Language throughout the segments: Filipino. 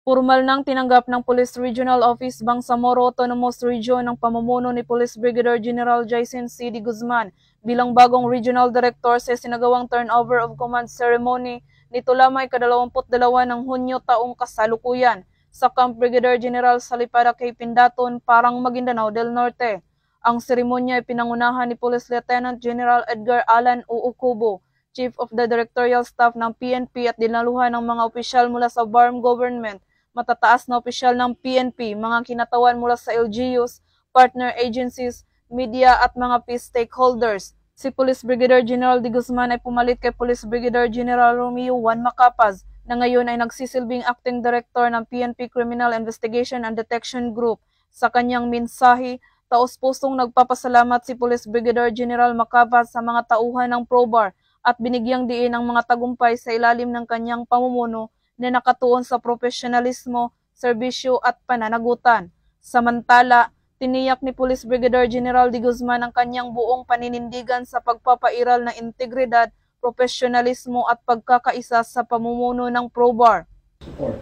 Formal nang tinanggap ng Police Regional Office Bangsamoro Autonomous Region ang pamumuno ni Police Brigadier General Jason C. D. Guzman bilang bagong Regional Director sa sinagawang turnover of command ceremony nito lamang ika-22 ng Hunyo taong kasalukuyan sa Camp Brigadier General Salipada kay Pindaton, Parang, Maguindanao del Norte. Ang seremonya ay pinangunahan ni Police Lieutenant General Edgar Alan Uukubo, Chief of the Directorial Staff ng PNP at dinaluhan ng mga opisyal mula sa BARM Government, matataas na opisyal ng PNP, mga kinatawan mula sa LGUs, partner agencies, media at mga peace stakeholders. Si Police Brigadier General D. Guzman ay pumalit kay Police Brigadier General Romeo Juan Macapaz na ngayon ay nagsisilbing Acting Director ng PNP Criminal Investigation and Detection Group. Sa kanyang mensahe, taos-pusong nagpapasalamat si Police Brigadier General Macapaz sa mga tauhan ng PROBAR at binigyang diin ang mga tagumpay sa ilalim ng kanyang pamumuno na nakatuon sa profesionalismo, serbisyo at pananagutan. Samantala, tiniyak ni Police Brigadier General D. Guzman ang kanyang buong paninindigan sa pagpapairal ng integridad, profesionalismo at pagkakaisa sa pamumuno ng PROBAR. Support.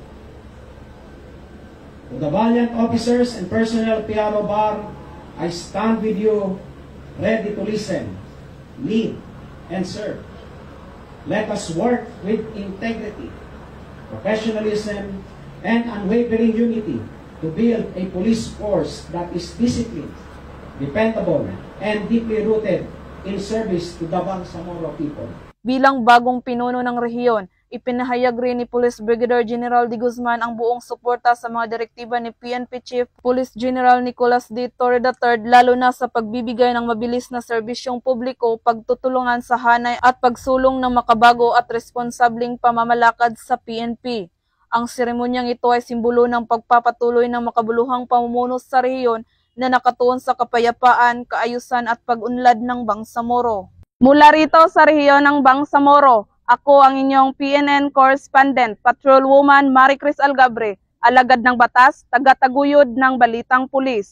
To the valiant officers and personnel of PRO BAR, I stand with you, ready to listen, lead, and serve. Let us work with integrity, professionalism, and unwavering unity to build a police force that is disciplined, dependable, and deeply rooted in service to the Bangsamoro people. Bilang bagong pinuno ng rehiyon, ipinahayag rin ni Police Brigadier General D. Guzman ang buong suporta sa mga direktiba ni PNP Chief Police General Nicolas D. Torre III, lalo na sa pagbibigay ng mabilis na serbisyong publiko, pagtutulungan sa hanay at pagsulong ng makabago at responsabling pamamalakad sa PNP. Ang seremonyang ito ay simbolo ng pagpapatuloy ng makabuluhang pamumuno sa rehiyon na nakatuon sa kapayapaan, kaayusan at pag-unlad ng Bangsamoro. Mula rito sa rehiyon ng Bangsamoro, ako ang inyong PNN correspondent, Patrolwoman Maricris Algabre, alagad ng batas, tagataguyod ng Balitang Pulis.